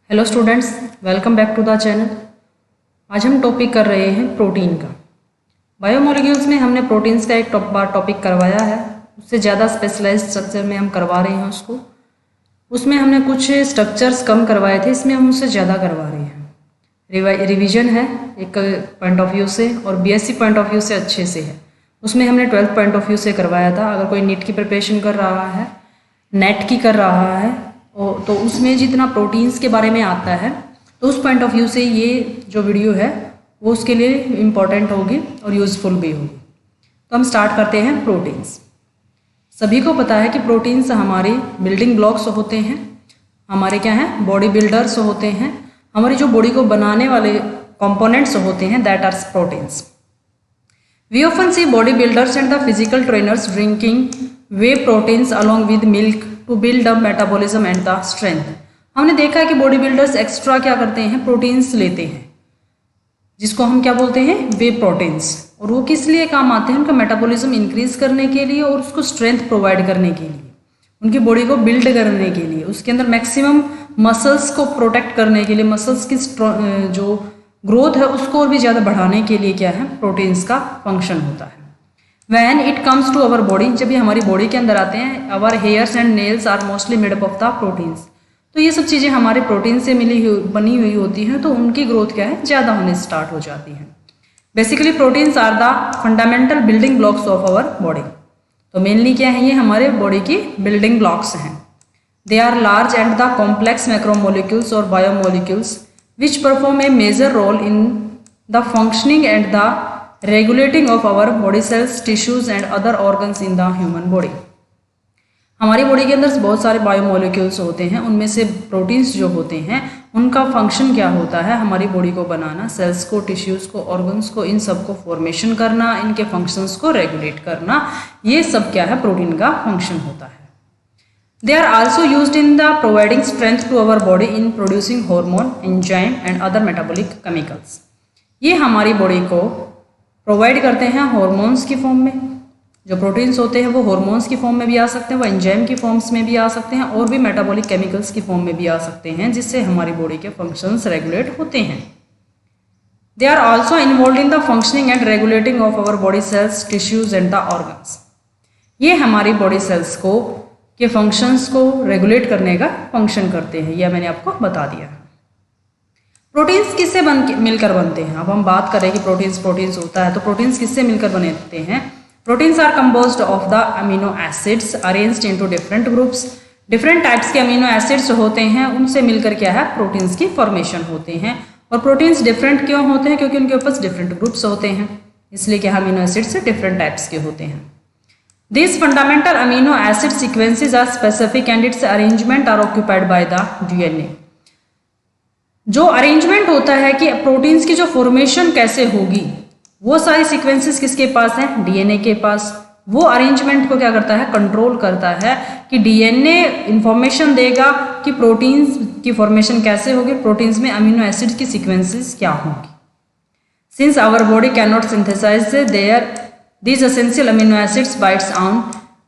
Hello students, welcome back to the channel. आज हम topic कर रहे हैं प्रोटीन का। बायोमोलिक्यूल्स में हमने प्रोटीन्स का एक बार टॉपिक करवाया है, उससे ज़्यादा स्पेशलाइज्ड स्ट्रक्चर में हम करवा रहे हैं उसको। उसमें हमने कुछ स्ट्रक्चर्स कम करवाए थे, इसमें हम उससे ज़्यादा करवा रहे हैं। रिवीजन है एक पॉइंट ऑफ व्यू से और बीएससी पॉइंट ऑफ व्यू से अच्छे से है। उसमें हमने 12th पॉइंट ऑफ व्यू से करवाया था। अगर कोई नीट की प्रिपरेशन कर रहा है, नेट की कर रहा है, तो उसमें जितना प्रोटीन्स के बारे में आता है तो उस पॉइंट ऑफ व्यू से ये जो वीडियो है वो उसके लिए इम्पॉर्टेंट होगी और यूज़फुल भी होगी। तो हम स्टार्ट करते हैं प्रोटीन्स। सभी को पता है कि प्रोटीन्स हमारे बिल्डिंग ब्लॉक्स होते हैं, हमारे क्या हैं, बॉडी बिल्डर्स होते हैं। हमारी जो बॉडी को बनाने वाले कंपोनेंट्स होते हैं, that are proteins. We often see body builders and the physical trainers drinking whey proteins along with milk to build up metabolism and the strength. हमने देखा है कि बॉडी बिल्डर्स एक्स्ट्रा क्या करते हैं, प्रोटीन्स लेते हैं, जिसको हम क्या बोलते हैं, वे प्रोटीन्स। और वो किस लिए काम आते हैं, उनका मेटाबॉलिज्म इंक्रीज करने के लिए और उसको स्ट्रेंथ प्रोवाइड करने के लिए, उनकी बॉडी को बिल्ड करने के लिए, उसके अंदर मैक्सिमम मसल्स को प्रोटेक्ट करने के लिए, मसल्स की जो ग्रोथ है उसको और भी ज़्यादा बढ़ाने के लिए क्या है, प्रोटीन्स का फंक्शन होता है। When it comes to our body, जब ये हमारी बॉडी के अंदर आते हैं, our hairs and nails are mostly made up of the proteins। तो ये सब चीज़ें हमारे प्रोटीन से बनी हुई होती हैं, तो उनकी ग्रोथ क्या है, ज़्यादा होने स्टार्ट हो जाती है। Basically proteins are the fundamental building blocks of our body. तो मेनली क्या है, ये हमारे बॉडी की बिल्डिंग ब्लॉक्स हैं। They are large and the complex macromolecules और biomolecules which perform a major role in the functioning and the regulating of our body cells, tissues and other organs in the human body. हमारी body के अंदर बहुत सारे biomolecules होते हैं, उनमें से प्रोटीन्स जो होते हैं उनका फंक्शन क्या होता है, हमारी बॉडी को बनाना, सेल्स को, टिश्यूज को, ऑर्गन्स को, इन सब को फॉर्मेशन करना, इनके फंक्शंस को रेगुलेट करना, ये सब क्या है, प्रोटीन का फंक्शन होता है। They are also used in the providing strength to our body in producing hormone, enzyme and other metabolic chemicals. ये हमारी बॉडी को प्रोवाइड करते हैं हॉर्मोन्स की फॉर्म में। जो प्रोटीन्स होते हैं वो हॉर्मोन्स की फॉर्म में भी आ सकते हैं, वो एंजाइम की फॉर्म्स में भी आ सकते हैं, और भी मेटाबॉलिक केमिकल्स की फॉर्म में भी आ सकते हैं, जिससे हमारी बॉडी के फंक्शंस रेगुलेट होते हैं। They are also involve in the functioning and regulating of our body cells, tissues and the organs. ये हमारी बॉडी सेल्स को के फंक्शंस को रेगुलेट करने का फंक्शन करते हैं, यह मैंने आपको बता दिया। प्रोटीन्स किससे मिलकर बनते हैं। अब हम बात करें कि प्रोटीन्स होता है, तो प्रोटीन्स किससे मिलकर बनते हैं। Proteins are composed of the amino acids arranged into different groups. Different types के अमीनो एसिड्स होते हैं, उनसे मिलकर क्या है, प्रोटीन्स की फॉर्मेशन होते हैं। और प्रोटीन्स डिफरेंट क्यों होते हैं, क्योंकि उनके पास डिफरेंट ग्रुप्स होते हैं, इसलिए क्या अमीनो एसिड्स डिफरेंट टाइप्स के होते हैं। These fundamental amino acid sequences are specific and its arrangement are occupied by the DNA। जो अरेंजमेंट होता है कि प्रोटीन्स की जो फॉर्मेशन कैसे होगी, वो सारी सीक्वेंसेस किसके पास हैं, डीएनए के पास। वो अरेंजमेंट को क्या करता है, कंट्रोल करता है कि डीएनए इंफॉर्मेशन देगा कि प्रोटीन्स की फॉर्मेशन कैसे होगी, प्रोटीन्स में अमीनो एसिड की सीक्वेंसेस क्या होंगी। Since our body can not synthesize these essential amino acids by its own,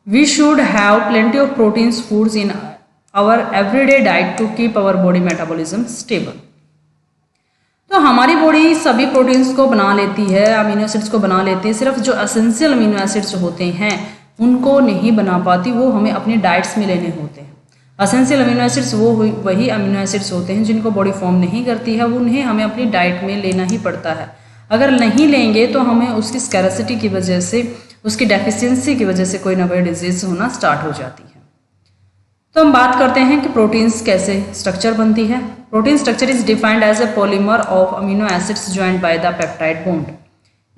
we should have plenty of proteins foods in our everyday diet to keep our body metabolism stable। तो हमारी body सभी proteins को बना लेती है, amino acids को बना लेती है, सिर्फ जो एसेंशियल अमीनो एसिड्स होते हैं उनको नहीं बना पाती, वो हमें अपनी डाइट्स में लेने होते हैं। एसेंशियल अमीनो एसिड्स वो वही अमीनो एसिड्स होते हैं जिनको बॉडी फॉर्म नहीं करती है, उन्हें हमें अपनी डाइट में लेना ही पड़ता है। अगर नहीं लेंगे तो हमें उसकी स्कैरसिटी की वजह से, उसकी डेफिशिएंसी की वजह से कोई ना कोई डिजीज होना स्टार्ट हो जाती है। तो हम बात करते हैं कि प्रोटीन्स कैसे स्ट्रक्चर बनती है। Protein structure is defined as a polymer of amino acids joined by the peptide bond.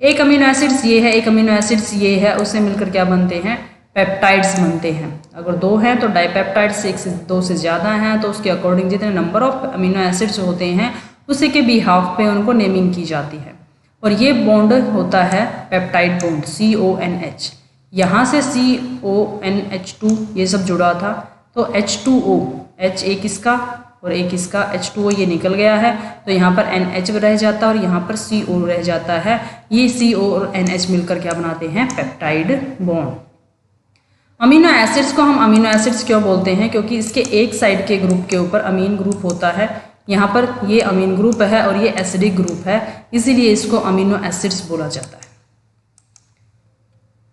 एक अमीनो एसिड्स ये है, एक अमीनो एसिड्स ये है, उससे मिलकर क्या बनते हैं, पेप्टाइड्स बनते हैं। अगर दो हैं तो डाइपेप्टाइड्स, एक से दो से ज़्यादा हैं तो उसके अकॉर्डिंग जितने नंबर ऑफ अमीनो एसिड्स होते हैं उसी के बिहाफ पे उनको नेमिंग की जाती है। और ये बॉन्ड होता है पेप्टाइड बॉन्ड, CONH। यहाँ से CONH2 ये सब जुड़ा था, तो H2O, H एक इसका और एक इसका H2O ये निकल गया है, तो यहाँ पर NH रह जाता है और यहाँ पर CO रह जाता है। ये CO और NH मिलकर क्या बनाते हैं, पेप्टाइड बॉन्ड। अमीनो एसिड्स को हम अमीनो एसिड्स क्यों बोलते हैं, क्योंकि इसके एक साइड के ग्रुप के ऊपर अमीन ग्रुप होता है, यहाँ पर ये अमीन ग्रुप है और ये एसिडिक ग्रुप है, इसीलिए इसको अमीनो एसिड्स बोला जाता है।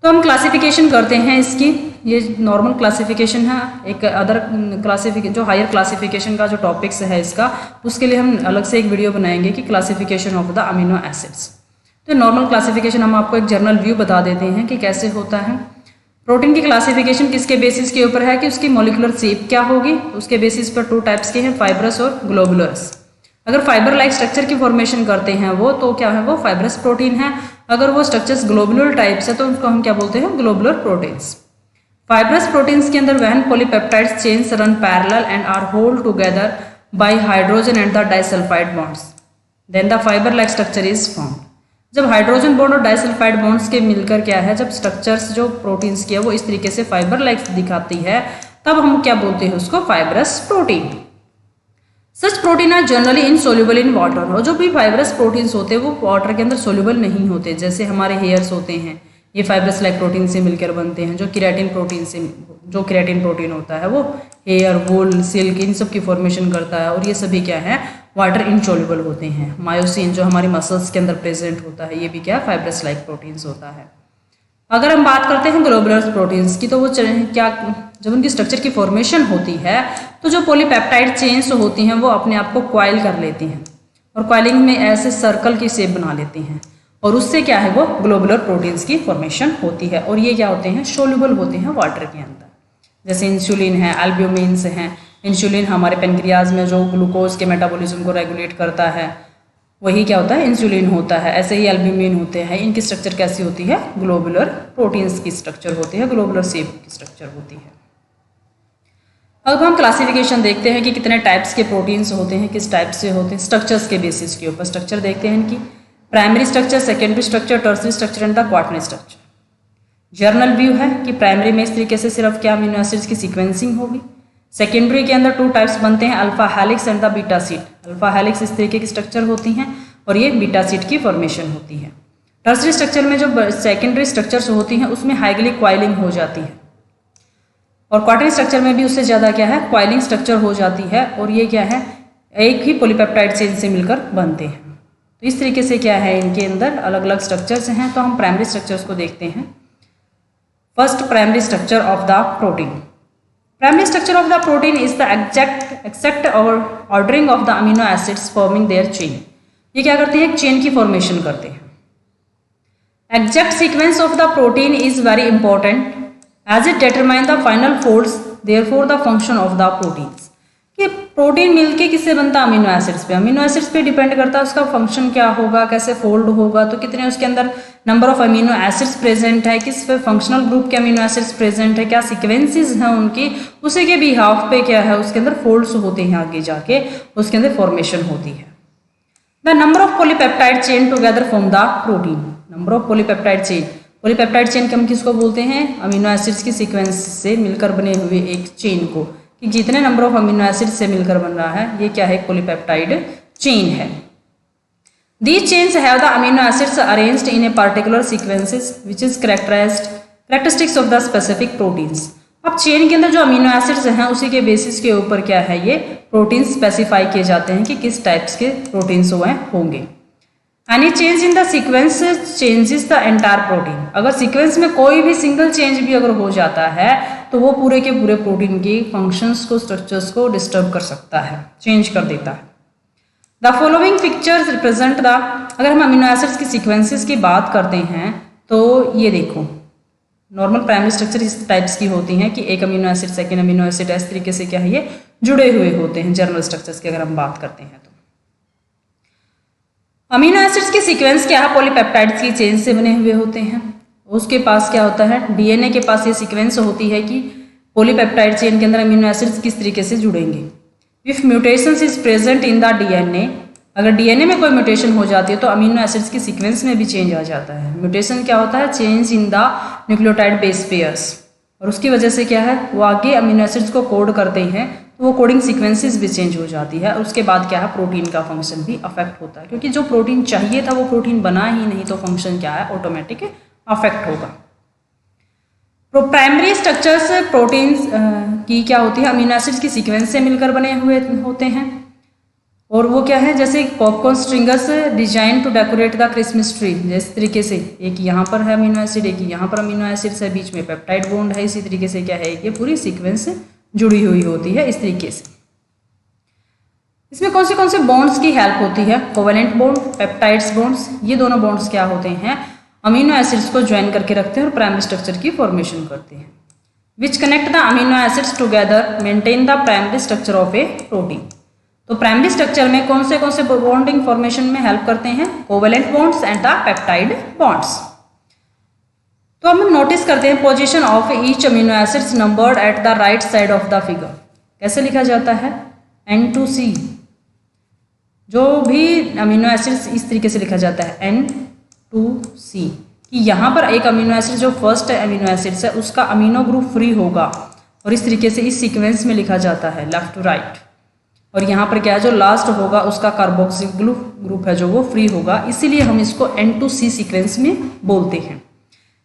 तो हम क्लासिफिकेशन करते हैं इसकी। ये नॉर्मल क्लासिफिकेशन है। एक अदर क्लासिफिकेशन जो हायर क्लासिफिकेशन का जो टॉपिक्स है इसका, उसके लिए हम अलग से एक वीडियो बनाएंगे कि classification of the amino acids. तो नॉर्मल क्लासिफिकेशन हम आपको एक जनरल व्यू बता देते हैं कि कैसे होता है। प्रोटीन की क्लासिफिकेशन किसके बेसिस के ऊपर है कि उसकी मॉलिक्यूलर शेप क्या होगी। उसके बेसिस पर 2 टाइप्स के हैं, फाइब्रस और ग्लोबुलर्स। अगर फाइबर लाइक स्ट्रक्चर की फॉर्मेशन करते हैं वो, तो क्या है, वो फाइब्रस प्रोटीन है। अगर वो स्ट्रक्चर्स ग्लोबुलर टाइप्स है तो उनको हम क्या बोलते हैं, ग्लोबुलर प्रोटीन्स। फाइब्रस प्रोटीन्स के अंदर when polypeptides chains run parallel and are hold together by hydrogen and the disulphide bonds, then the fibre like structure is formed. जब हाइड्रोजन बॉन्ड और डाइसल्फाइड बॉन्ड्स के मिलकर क्या है, जब स्ट्रक्चर्स जो प्रोटीन्स की है वो इस तरीके से फाइबर लाइक दिखाती है, तब हम क्या बोलते हैं उसको, fibrous protein. Such protein are generally insoluble in water. और जो भी फाइब्रस प्रोटीन्स होते हैं वो वाटर के अंदर सोल्यूबल नहीं होते। जैसे हमारे हेयर्स होते हैं, ये फाइब्रस लाइक प्रोटीन से मिलकर बनते हैं। जो केराटिन प्रोटीन होता है वो हेयर, वूल, सिल्क, इन सब की फॉर्मेशन करता है और ये सभी क्या है, वाटर इनसोल्यूबल होते हैं। मायोसिन जो हमारी मसल्स के अंदर प्रेजेंट होता है, ये भी क्या, फाइब्रस लाइक प्रोटीन्स होता है। अगर हम बात करते हैं ग्लोबुलर प्रोटीन्स की, तो वो क्या, जब उनकी स्ट्रक्चर की फॉर्मेशन होती है तो जो पॉलीपेप्टाइड चेन्स होती हैं वो अपने आप को क्वाइल कर लेती हैं और क्वाइलिंग में ऐसे सर्कल की शेप बना लेती हैं और उससे क्या है, वो ग्लोबुलर प्रोटीन्स की फॉर्मेशन होती है। और ये क्या होते हैं, सोल्यूबल होते हैं वाटर के अंदर। जैसे इंसुलिन है, एल्ब्यूमिन्स हैं। इंसुलिन हमारे पेनक्रियाज में जो ग्लूकोज के मेटाबॉलिज्म को रेगुलेट करता है, वही क्या होता है, इंसुलिन होता है। ऐसे ही एल्ब्यूमिन होते हैं। इनकी स्ट्रक्चर कैसी होती है, ग्लोबुलर प्रोटीन्स की स्ट्रक्चर होती है, ग्लोबुलर शेप की स्ट्रक्चर होती है। अब हम क्लासिफिकेशन देखते हैं कि कितने टाइप्स के प्रोटीन्स होते हैं, किस टाइप से होते हैं, स्ट्रक्चर्स के बेसिस के ऊपर स्ट्रक्चर देखते हैं इनकी। Primary structure, secondary structure, tertiary structure and the quaternary structure. Journal view है कि प्राइमरी में इस तरीके से सिर्फ क्या, अमीनो एसिड्स की सीक्वेंसिंग होगी। सेकेंडरी के अंदर 2 टाइप्स बनते हैं, alpha helix and the beta sheet. Alpha helix इस तरीके की स्ट्रक्चर होती हैं और ये बीटा सीट की फॉर्मेशन होती है। टर्सरी स्ट्रक्चर में जो सेकेंडरी स्ट्रक्चर्स होती हैं उसमें हाइगली क्वाइलिंग हो जाती है और क्वाटरनरी स्ट्रक्चर में भी उससे ज़्यादा क्या है, क्वाइलिंग स्ट्रक्चर हो जाती है और ये क्या है, एक ही पॉलीपेप्टाइड चेन से मिलकर बनते हैं। तो इस तरीके से क्या है, इनके अंदर अलग अलग स्ट्रक्चर्स हैं। तो हम प्राइमरी स्ट्रक्चर्स को देखते हैं। First, primary structure of the protein. Primary structure of the protein is the exact ordering of the amino acids forming their chain. ये क्या करते हैं, चेन की फॉर्मेशन करते हैं। Exact sequence of the protein is very important as it determine the final folds therefore the function of the proteins. कि protein मिलके किससे बनता है, अमीनो एसिड्स पे। अमीनो एसिड्स पे डिपेंड करता है उसका फंक्शन क्या होगा, कैसे फोल्ड होगा, तो कितने उसके अंदर number of amino acids present है, किस फंक्शनल ग्रुप के अमीनो एसिड्स प्रेजेंट है, क्या सीक्वेंसेस हैं उनकी, उसी के भी हाफ पे क्या है, उसके अंदर फोल्ड्स होते हैं, आगे जाके उसके अंदर फॉर्मेशन होती है। The number of polypeptide chain together form the protein. Number of polypeptide chain, polypeptide chain के हम किसको बोलते हैं, अमीनो एसिड्स की सीक्वेंस से मिलकर बने हुए एक चेन को, कि जितने नंबर ऑफ अमीनो एसिड्स से मिलकर बन रहा है, ये क्या है, पॉलीपेप्टाइड चेन है। These chains have the amino acids arranged in a particular sequences which is characteristics of the specific proteins. अब चेन के अंदर जो अमीनो एसिड्स हैं उसी के बेसिस के ऊपर क्या है, ये प्रोटीन स्पेसिफाई किए जाते हैं कि किस टाइप्स के प्रोटीन्स वो होंगे। Any change in the sequence changes the entire protein. अगर सीक्वेंस में कोई भी सिंगल चेंज भी अगर हो जाता है तो वो पूरे के पूरे प्रोटीन की फंक्शंस को, स्ट्रक्चर्स को डिस्टर्ब कर सकता है, चेंज कर देता है। The following pictures represent the, अगर हम अमीनो एसिड्स की सीक्वेंसेस की बात करते हैं तो ये देखो, नॉर्मल प्राइमरी स्ट्रक्चर इस टाइप्स की होती हैं कि एक amino acid, second amino acid, इस तरीके से क्या है, ये जुड़े हुए होते हैं। जनरल स्ट्रक्चर्स की अगर हम बात करते हैं तो अमीनो एसिड्स के सीक्वेंस क्या है, पॉलीपेप्टाइड्स की चेन से बने हुए होते हैं। उसके पास क्या होता है, डीएनए के पास ये सीक्वेंस होती है कि पॉलीपेप्टाइड चेन के अंदर अमीनो एसिड्स किस तरीके से जुड़ेंगे। If mutations is present in the DNA, अगर डीएनए में कोई म्यूटेशन हो जाती है तो अमीनो एसिड्स की सीक्वेंस में भी चेंज आ जाता है। म्यूटेशन क्या होता है, change in the nucleotide base pairs, और उसकी वजह से क्या है, वो आगे अमीनो एसिड्स को कोड करते हैं तो वो कोडिंग सीक्वेंसेस भी चेंज हो जाती है। और उसके बाद क्या है, प्रोटीन का फंक्शन भी अफेक्ट होता है, क्योंकि जो प्रोटीन चाहिए था वो प्रोटीन बना ही नहीं, तो फंक्शन क्या है, ऑटोमेटिक अफेक्ट होगा। प्राइमरी स्ट्रक्चर्स प्रोटीन्स की क्या होती है, अमीनो एसिड्स की सीक्वेंस से मिलकर बने हुए होते हैं। और वो क्या है, जैसे popcorn stringers design to decorate the Christmas tree, जिस तरीके से एक यहाँ पर है अमीनो एसिड, एक यहाँ पर अमीनो एसिड्स है, बीच में पेप्टाइड बॉन्ड है, इसी तरीके से क्या है ये पूरी सीक्वेंस जुड़ी हुई होती है इस तरीके से। इसमें कौन से बॉन्ड्स की हेल्प होती है, कोवेलेंट बॉन्ड, पेप्टाइड्स बॉन्ड्स, ये दोनों बॉन्ड्स क्या होते हैं, अमीनो एसिड्स को ज्वाइन करके रखते हैं और प्राइमरी स्ट्रक्चर की फॉर्मेशन करते हैं। Which connect the amino acids together maintain the primary structure of A protein. तो प्राइमरी स्ट्रक्चर में कौन से बॉन्डिंग फॉर्मेशन में हेल्प करते हैं, covalent bonds and the peptide bonds. तो हम नोटिस करते हैं position of each amino acids numbered at the right side of the figure. कैसे लिखा जाता है, N2C, जो भी अमीनो एसिड्स इस तरीके से लिखा जाता है N2C, कि यहाँ पर एक अमीनो एसिड जो फर्स्ट अमीनो एसिड्स है उसका अमीनो ग्रुप फ्री होगा, और इस तरीके से इस सीक्वेंस में लिखा जाता है लेफ्ट टू राइट। और यहाँ पर क्या है, जो लास्ट होगा उसका कार्बोक्सिल ग्रुप है जो वो फ्री होगा, इसीलिए हम इसको N2C सीक्वेंस में बोलते हैं।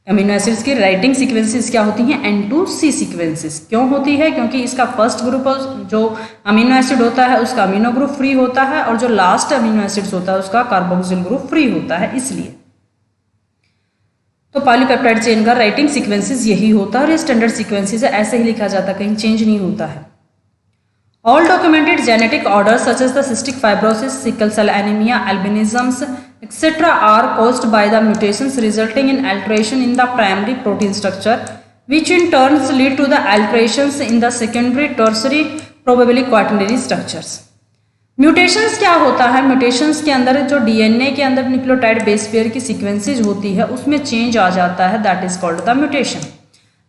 अमीनो एसिड्स की राइटिंग सीक्वेंसेस क्या होती हैं, N2C सीक्वेंसेस। क्यों होती है, क्योंकि इसका फर्स्ट ग्रुप जो अमीनो एसिड होता है उसका अमीनो ग्रुप फ्री होता है, और जो लास्ट अमीनो एसिड्स होता है उसका कार्बोक्सिल ग्रुप फ्री होता है, इसलिए। तो पॉलीपेप्टाइड चेन का राइटिंग सीक्वेंसेस यही होता है, और ये स्टैंडर्ड सीक्वेंसेस है, ऐसे ही लिखा जाता है, कहीं चेंज नहीं होता है। All documented genetic orders such as the cystic fibrosis, sickle cell anemia, albinisms, etc. are caused by the mutations resulting in alteration in the primary protein structure, which in turn lead to the alterations in the secondary, tertiary, probably quaternary structures. Mutations क्या होता है, mutations के अंदर जो DNA के अंदर nucleotide base pair की sequences होती है उसमें चेंज आ जाता है, that is called the mutation.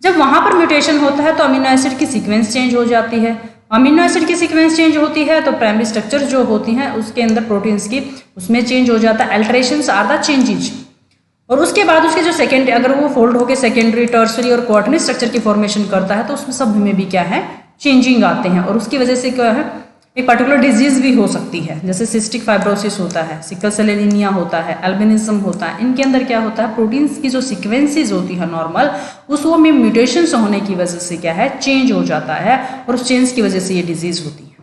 जब वहां पर म्यूटेशन होता है तो अमीनो एसिड की सीक्वेंस चेंज हो जाती है, अमीनो एसिड की सीक्वेंस चेंज होती है तो प्राइमरी स्ट्रक्चर जो होती हैं उसके अंदर प्रोटीन्स की उसमें चेंज हो जाता है, अल्टरेशंस आर द चेंजेज। और उसके बाद उसके जो सेकेंडरी, अगर वो फोल्ड होकर सेकेंडरी, टर्सरी और क्वार्टरनरी स्ट्रक्चर की फॉर्मेशन करता है तो उसमें सब में भी क्या है, चेंजिंग आते हैं, और उसकी वजह से क्या है, एक पर्टिकुलर डिजीज भी हो सकती है, जैसे सिस्टिक फाइब्रोसिस होता है, सिकल सेल एनीमिया होता है, एल्बिनिज्म होता है। इनके अंदर क्या होता है, प्रोटीन्स की जो सीक्वेंसेज होती है नॉर्मल, उसमें में म्यूटेशंस होने की वजह से क्या है, चेंज हो जाता है, और उस चेंज की वजह से ये डिजीज होती है।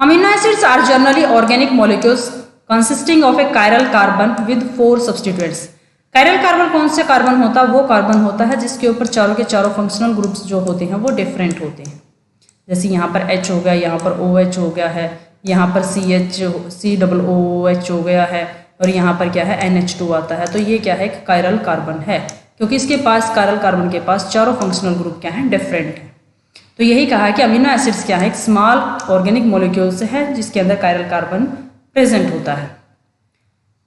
Amino acids are generally organic molecules consisting of a chiral carbon with 4 substituents. Chiral carbon कौन से कार्बन होता है, वो कार्बन होता है जिसके ऊपर चारों के चारों फंक्शनल ग्रुप्स जो होते हैं वो डिफरेंट होते हैं। जैसे यहाँ पर H हो गया, यहाँ पर OH हो गया है, यहाँ पर COOH हो गया है, और यहाँ पर क्या है, NH2 आता है। तो ये क्या है, कायरल कार्बन है, क्योंकि इसके पास कायरल कार्बन के पास चारों फंक्शनल ग्रुप क्या हैं, डिफरेंट है। तो यही कहा है कि अमीनो एसिड्स क्या है, एक स्मॉल ऑर्गेनिक मॉलिक्यूल्स है जिसके अंदर कायरल कार्बन प्रेजेंट होता है।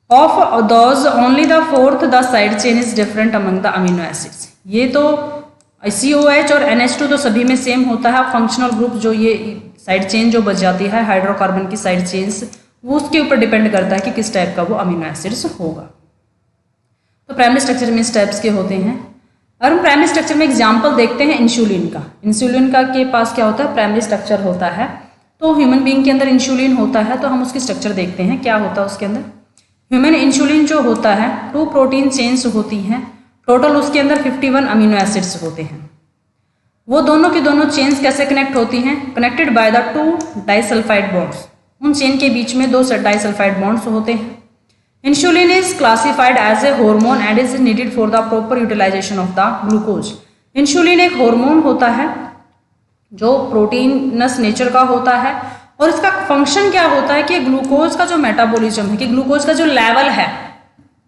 Of those only the fourth the side chain is different among the amino acids. ये तो COH और NH2 तो सभी में सेम होता है, फंक्शनल ग्रुप जो ये साइड चेन जो बच जाती है हाइड्रोकार्बन की साइड चेन्स, वो उसके ऊपर डिपेंड करता है कि किस टाइप का वो अमीनो एसिड्स होगा। तो प्राइमरी स्ट्रक्चर में इस टाइप्स के होते हैं। और हम प्राइमरी स्ट्रक्चर में एग्जाम्पल देखते हैं इंसुलिन का। इंसुलिन का के पास क्या होता है, प्राइमरी स्ट्रक्चर होता है। तो ह्यूमन बीइंग के अंदर इंसुलिन होता है, तो हम उसकी स्ट्रक्चर देखते हैं क्या होता है उसके अंदर। ह्यूमन इंसुलिन जो होता है 2 प्रोटीन चेन्स होती हैं, टोटल उसके अंदर 51 अमीनो एसिड्स होते हैं। वो दोनों की दोनों चेन्स कैसे कनेक्ट होती हैं, connected by the 2 disulphide bonds. उन चेन के बीच में 2 डाइसल्फाइड बॉन्ड्स होते हैं। Insulin is classified as a hormone and is needed for the proper utilization of the glucose. Insulin एक हार्मोन होता है जो प्रोटीनस नेचर का होता है, और इसका फंक्शन क्या होता है कि ग्लूकोज का जो मेटाबॉलिज्म है, कि ग्लूकोज का जो लेवल है,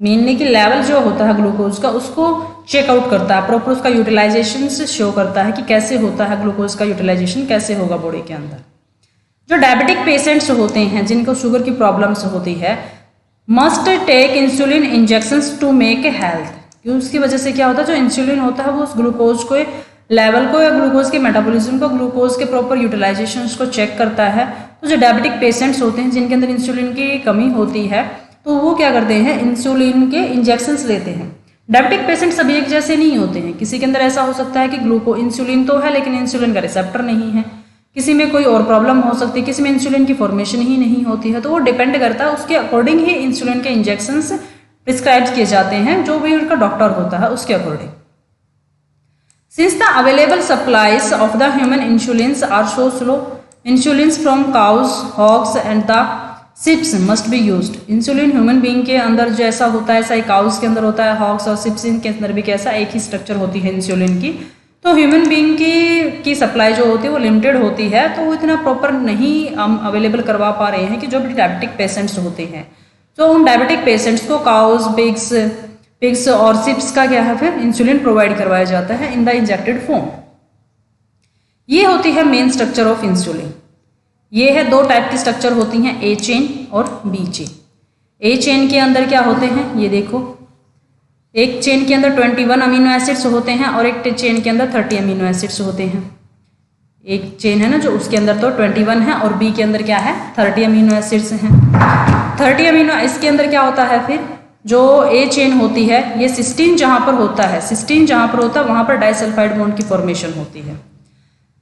मेनली कि लेवल जो होता है ग्लूकोज का, उसको चेकआउट करता है, प्रॉपर उसका यूटिलाइजेशन से शो करता है कि कैसे होता है ग्लूकोज का यूटिलाइजेशन, कैसे होगा बॉडी के अंदर। जो डायबिटिक पेशेंट्स होते हैं जिनको शुगर की प्रॉब्लम्स होती है, must take insulin injections to make a health. क्यों, उसकी वजह से क्या होता है, जो इंसुलिन होता है वो उस ग्लूकोज को लेवल को या ग्लूकोज के मेटाबॉलिज्म को, ग्लूकोज के प्रॉपर यूटिलाइजेशन को चेक करता है। तो जो डायबिटिक पेशेंट्स होते हैं जिनके अंदर इंसुलिन की कमी होती है, तो वो क्या करते हैं, इंसुलिन के इंजेक्शंस लेते हैं। डायबिटिक पेशेंट सभी एक जैसे नहीं होते हैं, किसी के अंदर ऐसा हो सकता है कि इंसुलिन तो है लेकिन इंसुलिन का रिसेप्टर नहीं है, किसी में कोई और प्रॉब्लम हो सकती है, किसी में इंसुलिन की फॉर्मेशन ही नहीं होती है। तो वो डिपेंड करता है, उसके अकॉर्डिंग ही इंसुलिन के इंजेक्शंस प्रिस्क्राइब किए जाते हैं, जो भी उनका डॉक्टर होता है उसके according. Since the available supplies of the human insulins are so slow, insulin from cows, hogs and the sheeps must be used. Insulin human being के अंदर जैसा होता है ऐसा ही काउस के अंदर होता है, हॉग्स और शिप्स के अंदर भी कैसा एक ही स्ट्रक्चर होती है इंसुलिन की। तो ह्यूमन बीइंग की सप्लाई जो होती है वो लिमिटेड होती है, तो वो इतना प्रॉपर नहीं हम अवेलेबल करवा पा रहे हैं कि जो भी डायबिटिक पेशेंट्स होते हैं, तो उन डायबिटिक पेशेंट्स को काउस, पिग्स और शिप्स का क्या है फिर इंसुलिन प्रोवाइड करवाया जाता है इन द इंजेक्टेड फॉर्म। ये होती है मेन स्ट्रक्चर ऑफ इंसुलिन। ये है दो टाइप की स्ट्रक्चर होती हैं, ए चेन और बी चेन। ए चेन के अंदर क्या होते हैं, ये देखो, एक चेन के अंदर 21 अमीनो एसिड्स होते हैं और एक चेन के अंदर 30 अमीनो एसिड्स होते हैं। एक चेन है ना जो, उसके अंदर तो 21 है और बी के अंदर क्या है 30 अमीनो एसिड्स हैं। 30 अमीनो, इसके अंदर क्या होता है फिर, जो ए चेन होती है ये सिस्टीन जहाँ पर होता है, सिस्टीन जहाँ पर होता है वहाँ पर डाइसल्फाइड बॉन्ड की फॉर्मेशन होती है।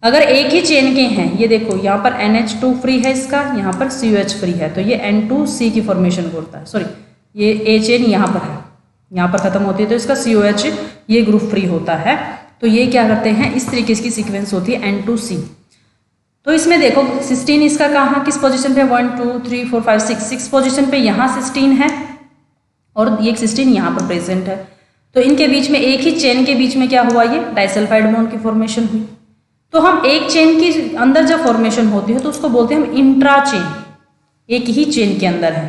अगर एक ही चेन के हैं, ये देखो यहाँ पर NH2 फ्री है इसका, यहाँ पर COH फ्री है, तो ये N2C की फॉर्मेशन करता है। सॉरी, ये ए चेन यहाँ पर है, यहाँ पर खत्म होती है तो इसका COH ये ग्रुप फ्री होता है। तो ये क्या करते हैं, इस तरीके की सीक्वेंस होती है N2C। तो इसमें देखो सिस्टीन इसका कहाँ किस पोजीशन पे, 1 2 3 4 5 6 पोजीशन पे यहाँ सिस्टीन है और ये सिस्टीन यहाँ पर प्रेजेंट है। तो इनके बीच में, एक ही चेन के बीच में क्या हुआ, ये डाइसल्फाइड बॉन्ड की फॉर्मेशन हुई। तो हम एक चेन की अंदर जब फॉर्मेशन होती है तो उसको बोलते हैं हम इंट्रा चेन, एक ही चेन के अंदर है।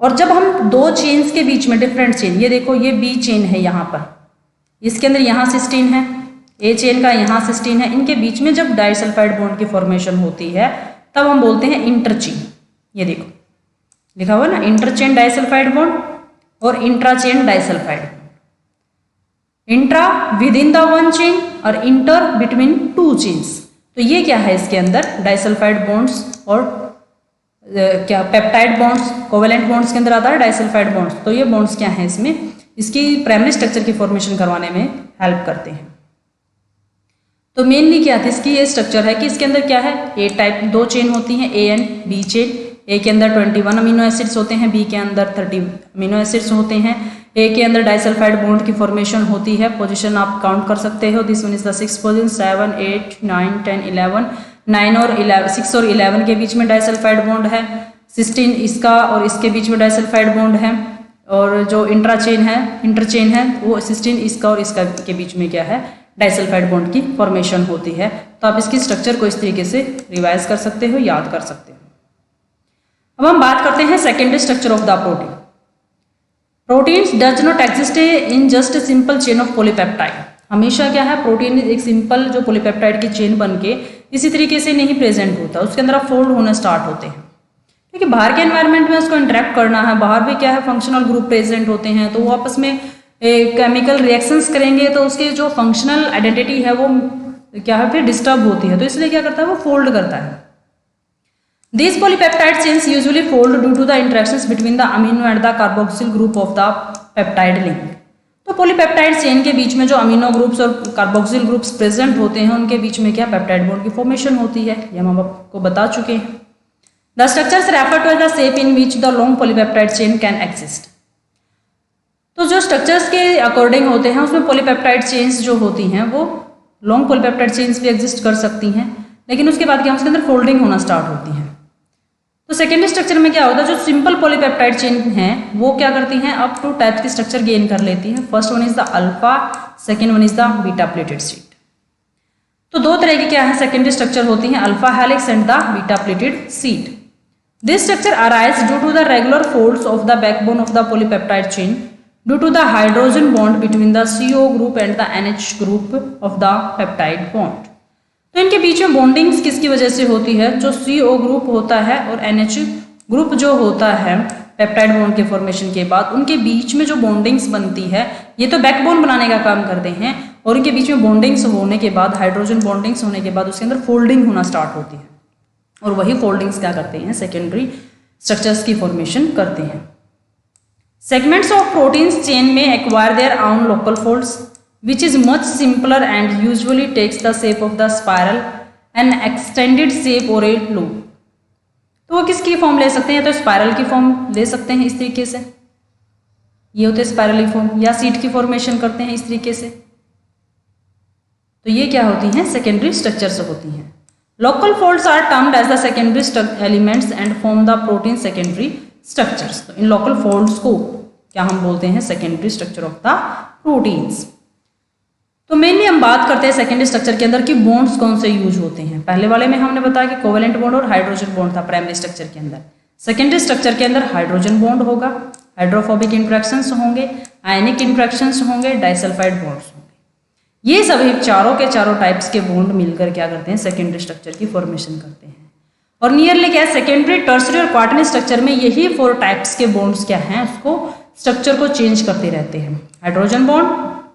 और जब हम दो चेन्स के बीच में, डिफरेंट चेन, ये देखो ये बी चेन है यहाँ पर, इसके अंदर यहाँ सिस्टीन है, ए चेन का यहाँ सिस्टीन है, इनके बीच में जब डाइसल्फाइड बॉन्ड की फॉर्मेशन होती है तब हम बोलते हैं इंटरचेन। ये देखो लिखा हुआ ना, इंटरचेन डाइसल्फाइड बॉन्ड और intra chain disulphide. Intra with in the one chain और इंटर बिटवीन टू चेन्स। तो ये क्या है, इसके अंदर डाइसल्फाइड बॉन्ड्स और क्या पेप्टाइड बॉन्ड्स, कोवेलेंट बॉन्ड्स के अंदर आता है डाइसल्फाइड बॉन्ड्स। तो ये बॉन्ड्स क्या हैं इसमें, इसकी प्राइमरी स्ट्रक्चर की फॉर्मेशन करवाने में हेल्प करते हैं। तो मेनली क्या है इसकी ये स्ट्रक्चर है कि इसके अंदर क्या है, ए टाइप दो चेन होती हैं, ए एंड बी चेन। ए के अंदर 21 अमीनो एसिड्स होते हैं, बी के अंदर 30 अमीनो एसिड्स होते हैं। ए के अंदर डाइसल्फाइड बॉन्ड की फॉर्मेशन होती है, पोजीशन आप काउंट कर सकते हो, this one is the 6th position, 7 8 9 10 11, 9 और 11, 6 और 11 के बीच में डाइसल्फाइड बॉन्ड है। सिस्टीन इसका और इसके बीच में डाइसल्फाइड बॉन्ड है। और जो इंट्राचेन है, इंटरचेन है, वो सिस्टीन इसका और इसका के बीच में क्या है, डाइसल्फाइड बॉन्ड की फॉर्मेशन होती है। तो आप इसकी स्ट्रक्चर को इस तरीके से रिवाइज कर सकते हो, याद कर सकते हो। अब हम बात करते हैं secondary structure of the protein. Proteins does not exist in just a simple chain of polypeptide. हमेशा क्या है, प्रोटीन एक सिंपल जो पॉलीपेप्टाइड की चेन बन के इसी तरीके से नहीं प्रेजेंट होता, उसके अंदर फोल्ड होना स्टार्ट होते हैं, क्योंकि बाहर के एनवायरनमेंट में उसको इंटरेक्ट करना है। बाहर भी क्या है, फंक्शनल ग्रुप प्रेजेंट होते हैं, तो वो आपस में केमिकल रिएक्शंस करेंगे, तो उसकी जो फंक्शनल आइडेंटिटी है वो क्या है फिर डिस्टर्ब होती है। तो इसलिए क्या करता है, वो फोल्ड करता है। These polypeptide chains usually fold due to the interactions between the amino and the carboxyl group of the peptide link. तो पॉलीपेप्टाइड चेन के बीच में जो अमीनो ग्रुप्स और कार्बोक्सिल ग्रुप्स प्रेजेंट होते हैं, उनके बीच में क्या पेप्टाइड बॉन्ड की फॉर्मेशन होती है, ये हम आपको बता चुके हैं। The structures refer to the shape in which the long polypeptide chain can exist. तो जो स्ट्रक्चर्स के अकॉर्डिंग होते हैं उसमें पॉलीपेप्टाइड चेन्स जो होती हैं वो लॉन्ग पॉलीपेप्टाइड चेन्स भी एग्जिस्ट कर सकती हैं, लेकिन उसके बाद क्या उसके अंदर फोल्डिंग होना स्टार्ट होती है। तो सेकेंडरी स्ट्रक्चर में क्या होता है, जो सिंपल पॉलीपेप्टाइड चेन हैं वो क्या करती हैं, अप टू टाइप्स की स्ट्रक्चर गेन कर लेती हैं। First one is the alpha, second one is the beta pleated sheet. तो दो तरह की क्या है सेकेंडरी स्ट्रक्चर होती हैं, alpha helix and the beta pleated sheet. This structure arise due to the regular folds of the backbone of the polypeptide chain due to the hydrogen bond between the CO group and the NH group of the peptide bond. तो इनके बीच में bondings किसकी वजह से होती है, जो CO group होता है और NH ग्रुप जो होता है पेप्टाइड बॉन्ड के फॉर्मेशन के बाद उनके बीच में जो बॉन्डिंग्स बनती है, ये तो बैकबोन बनाने का काम करते हैं, और इनके बीच में बॉन्डिंग्स होने के बाद, हाइड्रोजन बॉन्डिंग्स होने के बाद उसके अंदर फोल्डिंग होना स्टार्ट होती है, और वही फोल्डिंग्स क्या करते हैं, सेकेंडरी स्ट्रक्चर्स की फॉर्मेशन करते हैं। सेगमेंट्स ऑफ प्रोटीन्स चेन में acquire their own local folds which is much simpler and usually takes the shape of the spiral, an extended shape or a loop। तो वो किसकी फॉर्म ले सकते हैं, तो स्पाइरल की फॉर्म ले सकते हैं इस तरीके से, ये होते हैं स्पाइरली फॉर्म, या सीट की फॉर्मेशन करते हैं इस तरीके से। तो ये क्या होती हैं, सेकेंडरी स्ट्रक्चर्स होती हैं। Local folds are termed as the secondary elements and form the protein secondary structures. तो इन लोकल फोल्ड्स को क्या हम बोलते हैं? Secondary structure of the proteins. तो मेनली हम बात करते हैं सेकेंडरी स्ट्रक्चर के अंदर कि बॉन्ड्स कौन से यूज होते हैं। पहले वाले में हमने बताया कि कोवेलेंट बॉन्ड और हाइड्रोजन बॉन्ड था प्राइमरी स्ट्रक्चर के अंदर। सेकेंडरी स्ट्रक्चर के अंदर हाइड्रोजन बॉन्ड होगा, हाइड्रोफोबिक इंट्रैक्शंस होंगे, आयनिक इंट्रैक्शंस होंगे, डाइसल्फाइड बॉन्ड्स होंगे। ये सभी चारों के चारों टाइप्स के बॉन्ड मिलकर क्या करते हैं? सेकेंडरी स्ट्रक्चर की फॉर्मेशन करते हैं। और नियरली क्या है? सेकेंडरी, टर्सरी और क्वार्टरनरी स्ट्रक्चर में यही 4 टाइप्स के बॉन्ड्स क्या हैं? उसको स्ट्रक्चर को चेंज करते रहते हैं। हाइड्रोजन बॉन्ड,